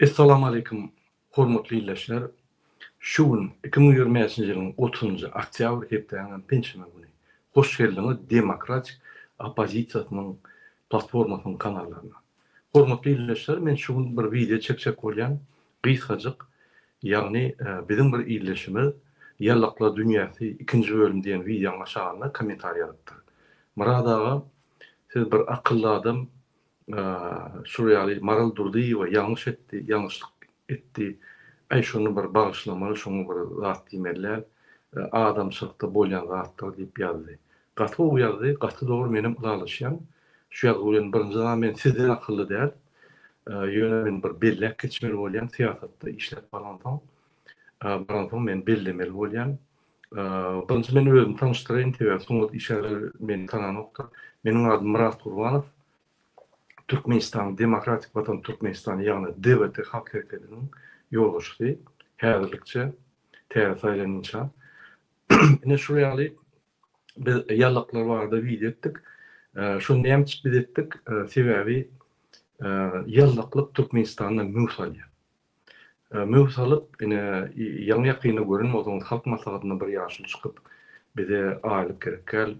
Assalamu alaikum, hormatly illäşler. Şu gün 2025-nji ýylyň 30-njy oktýabr hepdäňden pençeme güni. Hoş geldiňiz Demokratik Opozisiýasynyň platformasynyň kanallaryna. Hormatly illäşler, men şu gün bir video çekjek bolýan, gysgaçyk, ýagny bizim bir illeşimiz Ýallaklar dünýäsi 2-nji bölüm diýen videoň aşagyna kommentariýa ýazdy. Murad aga, siz bir akylly adam, şu ýaly maral durdy we ýalňyş etdi, ýalňyşlyk etdi. Ay şonu bir bagyşlamaly, şonu bir zat diýmeler, adamçylykda bolýan zatlar diýip ýazdy. Gaty bu ýazdy, gaty dogry menim ulalaşýan. Şu ýaly birinji men sizden akylly däl, ýöne men bir bellek geçmeli bolýan siýasatda işlep barandan. Barandan men bellemeli bolýan. Birinji men özümi tanıştyraýyn diýip, soňra işler meni tananokda. Meniň adym Murat Gurbanow. Türkmenistan Demokratik Vatan Türkmenistan ýagny DVT halk hereketiniň ýolguçysy, häzirlikçe täze saýlanýança. Ine şu ýaly biz ýallaklar barada video etdik. Şonu näme üçin biz etdik? Sebäbi ýallaklyk Türkmenistanda möwsalýar. Möwsalyp ine ýaňy ýakyny görün, oňa halk maslahatyna bir ýaşyl çykyp, bize aýlyk gerekkel,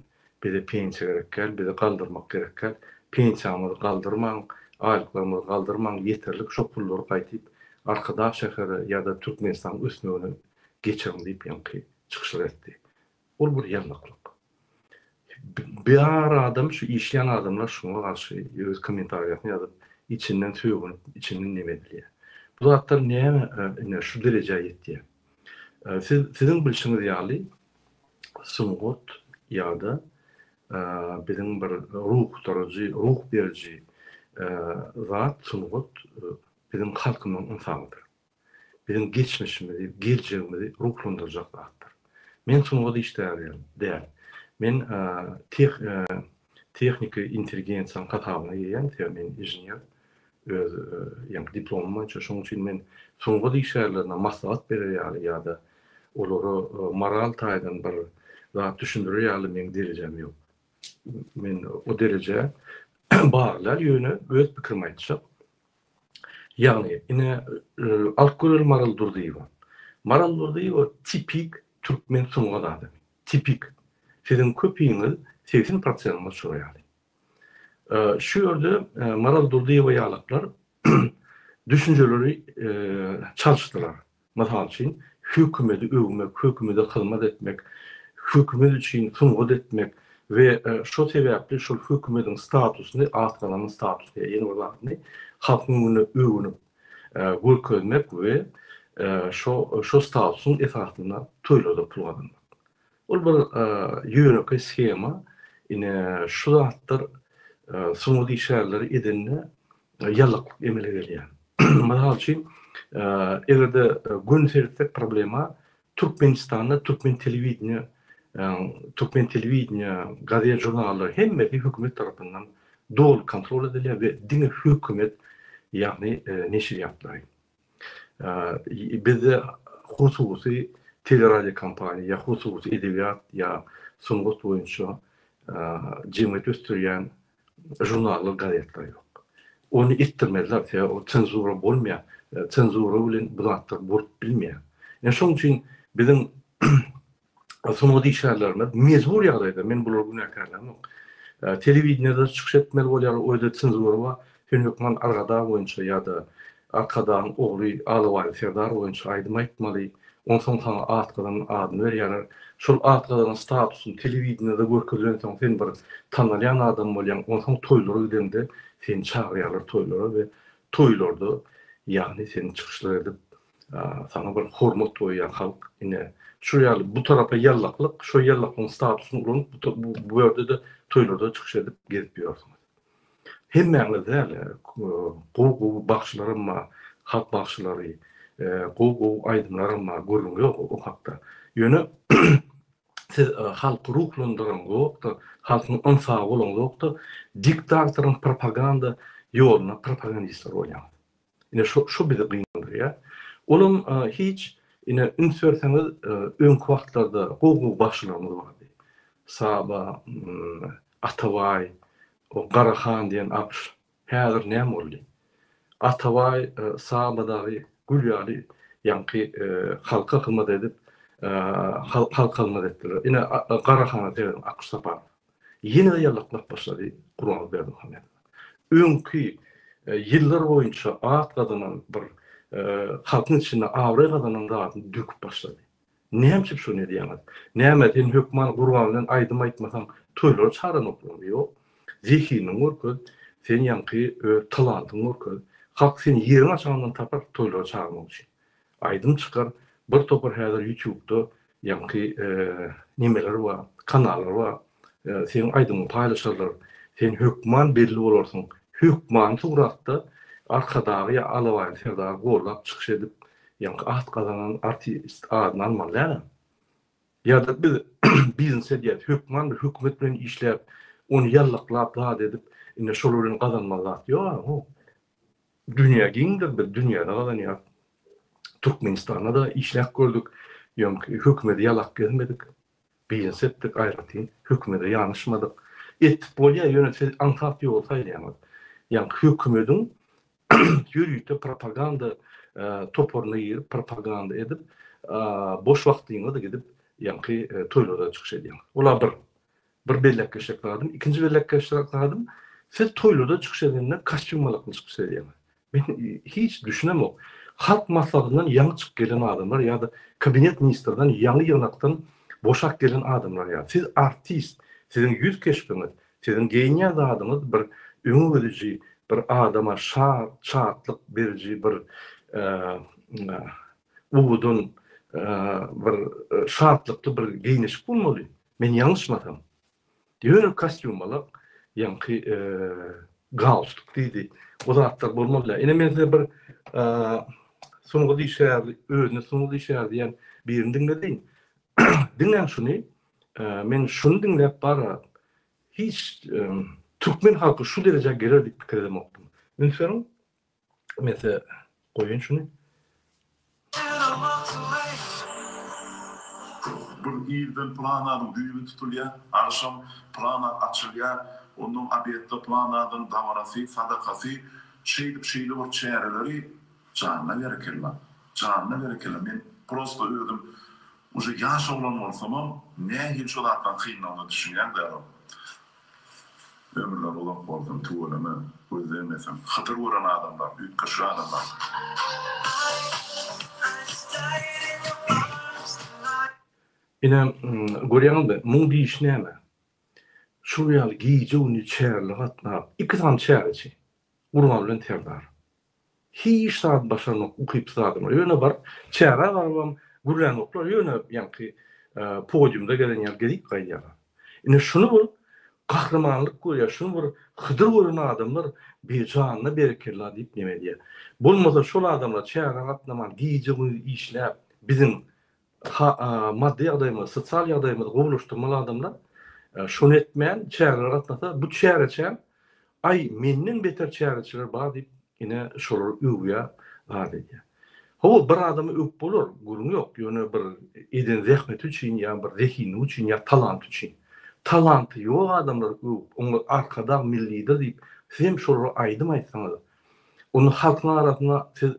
bize pensiýa gerekkel, bize galdyrmak gerekkel. Pensiýamyzy galdyrmaň, aýlyklarymyzy galdyrmaň, ýeterlik şo pullary gaýtyp arkada şäheri ýa-da Türkmenistan ösmegini geçirin diýip ýanky çykyşlar etdi. Ol bir ýallaklyk. Bir adam şu işleyen adamlar şuna karşı öz kommentariýasyny ýazyp içinden söýgünip, içinden neme bilýär. Bu zatlar näme şu derejeye ýetdi. Sizin bilişiňiz ýaly suňgut ýa-da bizim bir ruh tutucu, ruh berici zat suňgut bizim halkymyň insanydyr. Bizim geçmişimizi, geleceğimizi ruhlandyrjak zatdyr. Men suňgut işleýän däl. Men tehnika intelligensiýanyň katabyna ýeýän, men inženýer, öz ýa-ni diplomum var, şoň üçin men suňgut işlerlerine maslahat berýär ýa-da olary moral taýdan bir zat düşündirýär, men derejem ýok. Men o derece bağlar ýöne öz pikirimi aýtjak. Ýagny ine alkol Maral Durdyýew. Maral Durdyýew tipik türkmen suňgat adam. Tipik. Sizin köpüňiz 80% şo ýaly. Şu ýerde Maral Durdyýew ýalaklar düşünjeleri çalşdylar. Masal üçin hökümeti öwmek, hökümete hyzmat etmek, hökümet üçin suňgat etmek ve şu sebäpli şu hökümetiň statusyny, atgalanyň statusyny, ýene bolany halkyň öwünüp görkezmek we şu statusyň esasyna toýlada pul gazanmak. Ol bir ýöneki schema, ine şu zatlar suňgut işlerleri edinne ýallaklyk emele gelýär. Masal üçin egerde günserik problema Türkmenistanda Türkmen telewiziýa, gazet jurnallar hemme bir hökümet tarapyndan dol kontrol edilýär we diňe hökümet ýagny neşriýatlar. Bizde hususy teleradio kampaniýa, hususy edebiýat ýa suňgut boýunça jemgyýet östürýän jurnallar, gazetler ýok. Onu ittirmediler, o cenzura bolmaýar, cenzura bilen bu zatlar bolup bilmeýär. Şoň üçin bizim suňgut işlerlerine mezbur ýagdaýda men bular günäkarlarym ýok. Telewiziýada çykyş etmeli bolýar, oýda cenzura bar. Hökümet argada boýunça ýa-da arkadan ogly alyp serdar boýunça aýdym aýtmaly. Ondan soň atgadan adyny berýär. Şol atgadan statusyny telewiziýada görkezlen soň sen bir tanalýan adam bolýan, ondan soň toýlara gidende seni çagyrýarlar toýlara we toýlarda ýagny seni çykyşlar edip sana bir hormat goýýan halk ine şu ýaly bu tarapa ýallaklyk, şu ýallakyň statusyny urunup bu ýerde de toýlarda çykyş edip gezip ýörsiňiz. Hemmäňiz däl, gowy bagşylarym, halk bagşylary, gowy aýdymlarym görüň ýok o hakda. Ýöne siz halk ruhlandyran gowda, halkyň ynsaw bolan gowda, diktatoryň propaganda ýoluna propagandistler bolýar. Ine şu bizi gynandyr. Olum hiç ine ünsörseňiz öňki wagtlarda gowy bagşylarymyz bardy. Saba, Atabay, o Garahan diyen apış. Häzir näme boldy? Atavay sağmadagi Gülýaly ýanky halka hymmat edip halka hymmat etdiler. Ine Garahana diýen Aksapar. Ýene de ýallaklap başlady Gurbany Berdimuhammed. Öňkü ýyllar boýunça at gazanan bir halkyň içinde awry gazanan zady döküp başlady. Näme şunu diýemez. Näme din hökman Gurbanyň aýdym aýtmasam toýlar çaran oklar ýok. Zihiniň urky sen ýanky talantyň urky. Halk seni ýerine açandan tapar toýlar çarmak üçin. Aýdym çykar bir topar häzir YouTube'da ýanky nimeler bar, kanallar bar. Sen aýdymy paýlaşarlar. Sen hökman belli bolarsyň. Hökman suratda arkadagy alawaý serda gorlap çykyş edip ýanky at gazanan artist adyny almaly. Ýa-da biz biznes edýär, hökman bir hökümet bilen işläp, onu ýallaklap zat edip, ine şol bilen gazanmaly. Ýok, dünýä giňdir, bir dünýäde gazanýar. Türkmenistanda da işläp gördük. Ýanky hökümeti ýalak gelmedik. Biznes etdik, aýratyn, hökümete ýanyşmadyk. Etip bolýa ýönetim ankap ýolsaýdy ýa-da. Ýanky hökümetiň ýürüýte propaganda toporuna ýerip propaganda edip boş wagtyňda da gidip ýanky toýlara çykyş edýär. Olar bir bellek geçirdim, ikinci bellek geçirdim. Siz toýlarda çykyş edende kostyum malakly çykyş edýär. Men hiç düşünemok. Halk maslahatından ýaňy çykyp gelen adamlar ýa-da kabinet ministrden ýaňy ýanakdan boşak gelen adamlar ýa. Siz artist, sizin ýüz keşpiniz, sizin geýnýär zadyňyz bir öňüňizde bir adama şatlyk beriji bir uwudun bir şatlykly bir geýniş bolmaly. Men ýalňyşmasam. Ýöne kostyum alak ýanky galstuk diýdi. O zatlar bolmaly. Ene men bir soňky diýşär, özüne soňky diýşär diýen birini dinledim. Dinlen şunu, men şunu dinlep bara hiç Türkmen halkı şu derece gelerdik pikir edemokdum. Lütfen mesela koyun şunu. Bir ilden planadan düğümü tutulya, akşam plana açılya, onun abiyette planadan damarası, sadakası, şeydip bir çeyreleri canına verekirler. Canına verekirler. Ben prosto öldüm. Uje yaş olan olsamam, ne hiç olardan kıyınlanı düşünen derim. Ömürler olan oldum, tuğulama, gözlemesem. Hatır vuran adamlar, büyük kaşı adamlar. Ine görýäňizde muň diýiş näme? Şu ýaly giýje uny çärli gatnap, iki tam çärçi. Urman bilen terdar. Hiç saat başarmak ukyp saatym. Ýöne bar, çäre barmam, gurlan oklar ýöne ýanky podiumda gelen ýer gelip gaýýar. Ine şunu bol kahramanlyk görýär, şunu bir hydyr gören adamlar bejanna bereketler diýip neme diýär. Bolmasa şol adamlar çäre gatnaman giýje uny işläp bizim maddi ýagdaýymyz, sosial ýagdaýymyz gowulaşdyrmaly adamlar şonu etmeýän çäre gatnasa bu çäreçe ay menden beter çäreçiler bar diýip ine şolar öwýä bar diýär. Hawa bir adamy öp bolar, gurun ýok. Ýöne bir eden zähmet üçin ýa bir zehini üçin ýa talant üçin. Talanty ýok adamlar öp, onu arkada millidir diýip hem şolar aýdym aýtsaňyz. Onu halkyň arasynda siz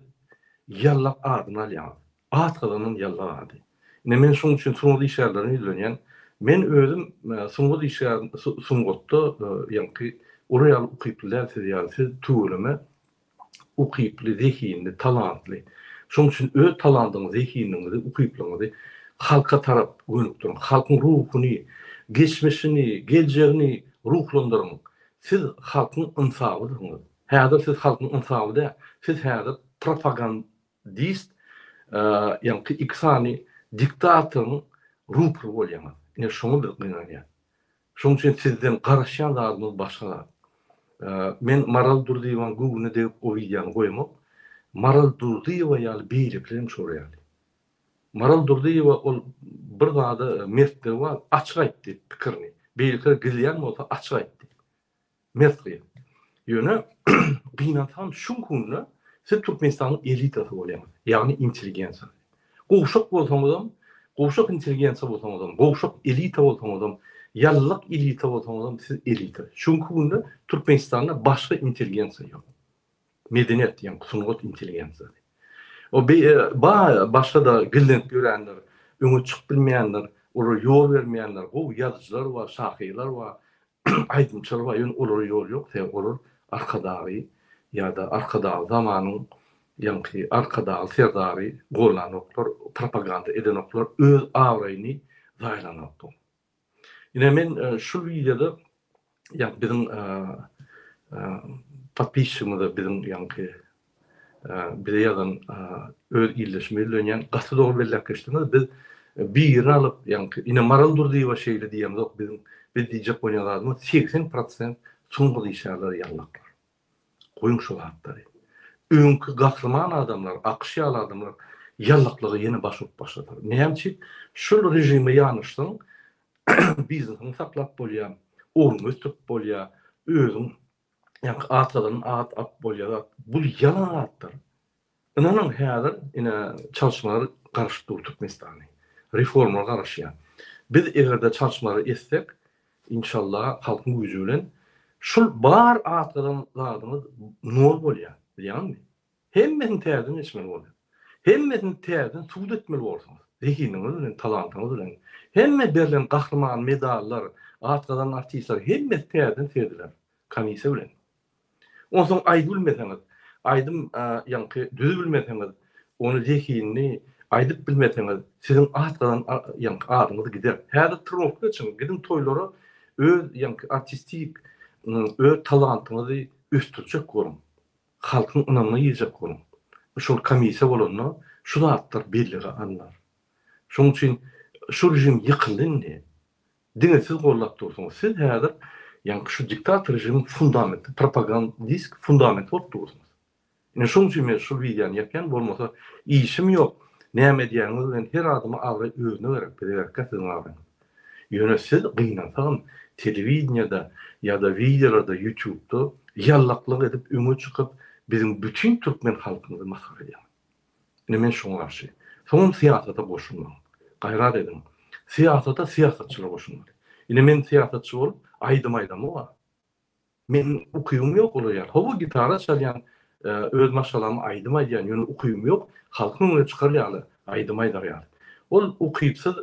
ýallap adyny alýar. At galanyn ýallap ady. Ne men şoň üçin soňky işlerlerini izlenýän. Men özüm soňky işler soňgotda ýanky oraya ukyplar siz tuğulama ukyply zehini, talantly. Şoň üçin öz talantyňy, zehiniňizi, ukyplygyňyzy halka tarap gönükdirin. Halkyň ruhuny, geçmişini, geljegini ruhlandyrın. Siz halkyň ynsabydyňyz. Häzir siz halkyň ynsabyda, siz häzir propagandist ýanky iksany diktatyryň ruhy bolýar. Ne şoňy bilýär. Şoň üçin sizden garaşýan zadyňyz başga. Men Maral Durdiýewaň Google'ne degip o videony goýmak. Maral Durdiýewa ýaly beýliklerim şoraýar. Maral Durdiýewa ol bir zady mertler var, açyk aýtdy pikirini. Beýlikler gilýän bolsa açyk aýtdy. Mertli. Ýöne gynatan şu kunna siz Türkmenistanyň elitasy bolýar. Ýagny intelligensiýa. Gowşak bolsaňyzam, gowşak intelligensiýa bolsaňyzam, gowşak elita bolsaňyzam, ýallyk elita bolsaňyzam siz elita. Şunky günde Türkmenistanda başga intelligensiýa ýok. medeniyet yani sungut intelligensiya. O başka da gillenip görenler, öňe çykyp bilmeýänler, olara ýol bermeýänler, o ýazyjylar we şahylar we aýdymçylar we olara ýol ýok, olar arkadagy ýa-da arkadagy zamanyň ýa-ni arkadagy serdary gollanoklar, propaganda edenoklar öz awraýyny zaýlanoklar. Ine men şu videoda ýa bizim patpischymyzda bizim ýa-ni bir ýadan öz illeşmelerden gasy dogry belläkleşdirmez. Biz birini alıp yani ine maral durdy we şeýle diýýäm, biz diýjek bolýanlarymyz 80% suňgy işärler ýallaklar. Goýun şu hatlary. Öňkü gahrman adamlar, akşýaly adamlar ýallaklygy ýene başyp başladylar. Nähemçi şu rejime ýanyşdyň bizniň saklap bolýar, oňy ötüp bolýar, özüň yani atadan at bolýar. Bu yalan atlar. Inanın häzir ine çalışmalar garaşdyryp Türkmenistany. Reformlar garaşýar. Biz egerde çalışmaları etsek, inşallah halkyň güýji bilen şol bar atadan zadymyz nol bolýar. Bilýärmi? Hemmesini täzeden içmeli bolýar. Hemmesini täzeden suwd etmeli bolýar. Zehiniňiz bilen, talantyňyz bilen. Hemme berilen gahrman medallar, atadan artistler hemmesi täzeden serdiler. Kamisa bilen. Onsoň aýdy bilmeseňiz, aýdym ýa-ni düz bilmeseňiz, onu zehinini aýdyp bilmeseňiz, siziň atgadan ýa-ni adyňyz gider. Häzir trokda üçin gidin toýlara öz ýa-ni artistik öz talantyňyzy üstürjek bolun. Halkyň ynanyna ýyjak bolun. Şol kamisa bolanyna şu zatlar bellige anlar. Şoň üçin şu rejim ýykyldy. Diňesiz gollap dursaňyz, siz häzir yani şu diktatör rejimin fundamenti, propagandist fundamenti bolup dursunuz. Ine şoň üçin men şu videony ýapýan bolmasa işim ýok. Näme diýäňiz bilen her adymy agry özüne berip bererkä syňaryn. Ýöne siz gynansaň telewizionyada ýa-da videolarda YouTube'da ýallaklyk edip öňe çykyp bizim bütün türkmen halkyny masar edýär. Ine men şoňa garşy. Soňum siýasata boşunmaň. Gaýrat edin. Siýasata siýasatçylar boşunmaly. Ine men siýasatçy bolup aýdym-aýdym wa. Men ukuyum ýok olaýar. Hobu gitara çalýan öz maşalamy aýdym-aýdýan ýöne ukuyum ýok. Halkyň öňe çykarýaly aýdym-aýdýar. Ol ukuypsyz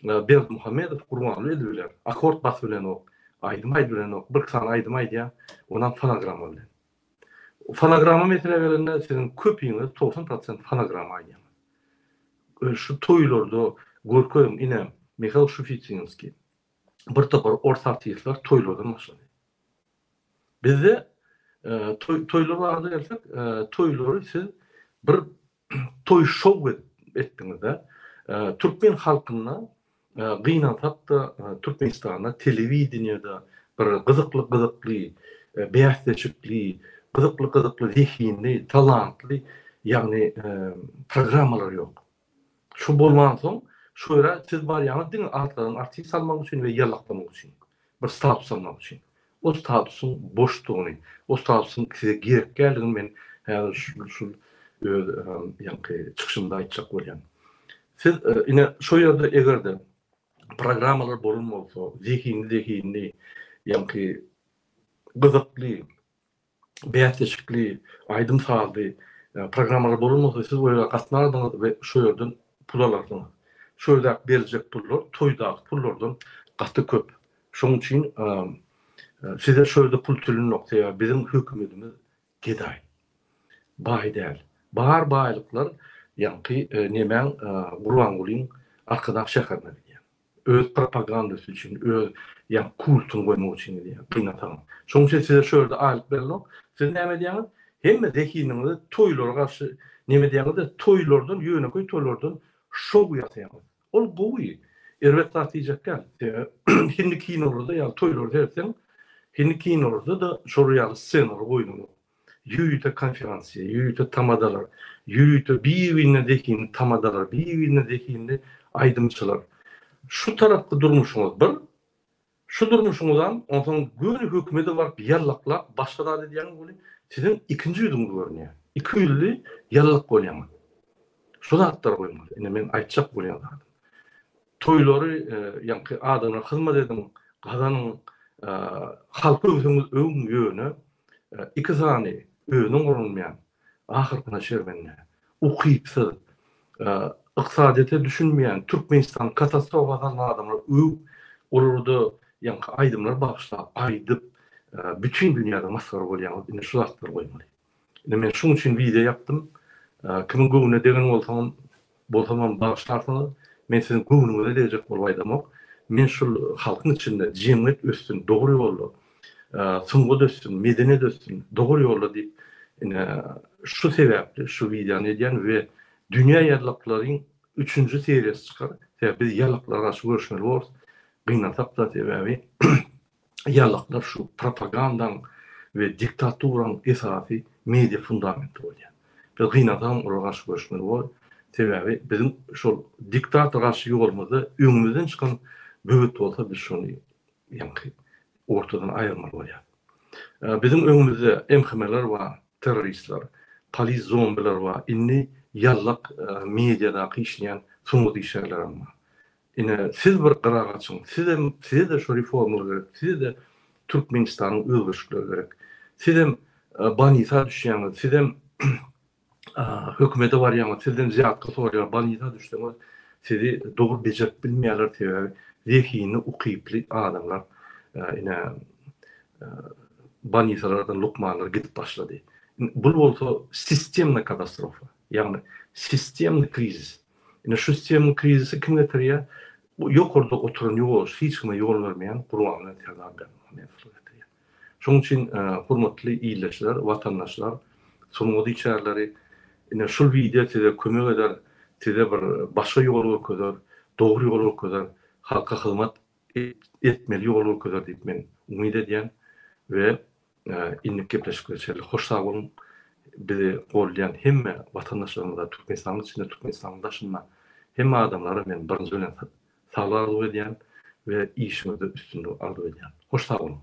Berdi Muhammedow Gurbanly edilýär. Akord bas bilen ok, aýdym-aýdy bilen ok, bir san aýdym-aýdýar, onan fonogramma bilen. Fonogramma mesele gelende sizin köpüňiz 90% fonogramma aýdýar. Şu toýlarda görkedim ine Mikhail Shufitsinski bir topar orta artistler toýlardan başlady. Bizde toýlara gelsek, toýlary siz bir toy şow etdiňizde türkmen halkyna gynansak da Türkmenistanda telewizionyada bir gyzykly beýasçykly, gyzykly zehinli, talantly ýagny programmalar ýok. Şu bolman soň şöyle siz bar ýa-ni diň arkadan artist salmak üçin we ýallaklamak üçin bir status almak üçin. O statusyň boşdugyny, o statusyň size gerek geldigini men häzir şu ýa-ni çykyşymda aýtjak bolýan. Siz ine şu ýerde egerde programmalar bolmasa, zehinli ýa-ni gyzykly, beýasçykly, aýdym saldy programmalar bolmasa siz o ýerge gatnaşdyňyz we şu ýerden pul alardyňyz. Şöyle berjek pullar, toýdaky pullardan gaty köp. Şoň üçin size şöyle pul türlü noktaýa bizim hökümetimiz geday. Baý däl. Bar baýlyklar ýa-ni nemen Gurbangulyň arkadan şäherine diýär. Öz propagandasy üçin, öz ýa kultuny goýmak üçin diýär. Gynatan. Şoň üçin size şöyle aýlyp berilok. Siz näme diýäňiz? Hemme zehiniňizi toýlara garşy näme diýäňiz? Toýlardan ýöneköý toýlardan şow ýasaýar. Ol gowy. Erwet taýjak gel. Hindi kinolarda ýa toýlarda etsen, hindi kinolarda da şoruýaly scenalar goýulýar. Ýüýte konferensiýa, ýüýte tamadalar, ýüýte bir-birine dekin tamadalar, bir-birine dekinli aýdymçylar. Şu tarapda durmuşuňyz bir, şu durmuşuňyzdan onsoň göni hökümeti baryp ýallaklap başlady diýen bolu sizin ikinji ýüzüňiz görnýär. İki ýülli ýallak bolýar. Şu zatlar goýmaly. Ine men aýtjak bolýan. Toýlary ýa-ni adyna hyzmat edin, gazanyň halky öňüňiz öň ýöne iki sany özüň gurulmaýan, ahyrkyna şermenine, ukypsyz, yksadiyete düşünmeýän, Türkmenistan katastrofa galan adamlar olurdy, ýa-ni aýdymlar bagşlap, aýdyp, bütün dünýäde maskara bolýan ine şu zatlar goýmaly. Ine men şoň üçin video yapdym. Kimin göwüne degen bolsam bagşlarsyňyz, men siziň göwünüňize dejek bolbaýdym. Men şol halkyň içinde jemgyýet ösdün, dogry ýolda, syňga döşsün, medeniýet döşsün, dogry ýolda diýip, ine şu sebäpli şu videony edýän we dünýä ýarlaklaryň 3-nji seriýasy çykar. Biz ýarlaklara garşy görüşmeli boluruz. Gynatap da sebäbi ýarlaklar şu propagandaň we diktaturyň esasy media fundamenty bolýan. Biz gynatan olara garşy görüşmeli boluruz. Sebäbi bizim şol diktator garşy ýolumyzda öňümizden çykan böwet bolsa biz şonu ýa-ni ortadan aýyrmaly bolýar. Bizim öňümizde emhemeler var, teröristler, polis zombiler var. Inni ýarlak mediada işleyen soňky işler ama. Ine siz bir gyrak açyň, size de şu reformalar gerek, size de Türkmenistanyň özgürlükleri gerek. Sizem banita düşýäňiz, sizem hökümete barýaňyz, sizem ziyatka sorýar, banita düşýäňiz, sizi dogry bejerip bilmeýärler sebäbi zehini ukyply adamlar ine banitalardan lukmanlar gidip başlady. Bu bolsa sistemli katastrofa. Ýagny sistemli krizis. Ine şu sistemli krizisi kim getirýär? Ýokarda oturan ýol, hiç kime ýol bermeýän Qur'anyň täzabı getirýär. Şoň üçin hormatly ýyleşler, watandaşlar, soňky içärleri ine şu video size kömek eder, size bir başga ýol görkezler, dogry ýol görkezler, halka hyzmat etmeli ýol görkezler diýip men umyt edýän we innik gepleşik geçerli. Hoş sağ olun. Bizi gollayan hemme vatandaşlarımıza, Türkmenistan'ın içinde, Türkmenistan'ın dışında hemme adamlara men birinci ölen sağlar arzu edýän we işimizi üstünde arzu edýän. Hoş sağ olun.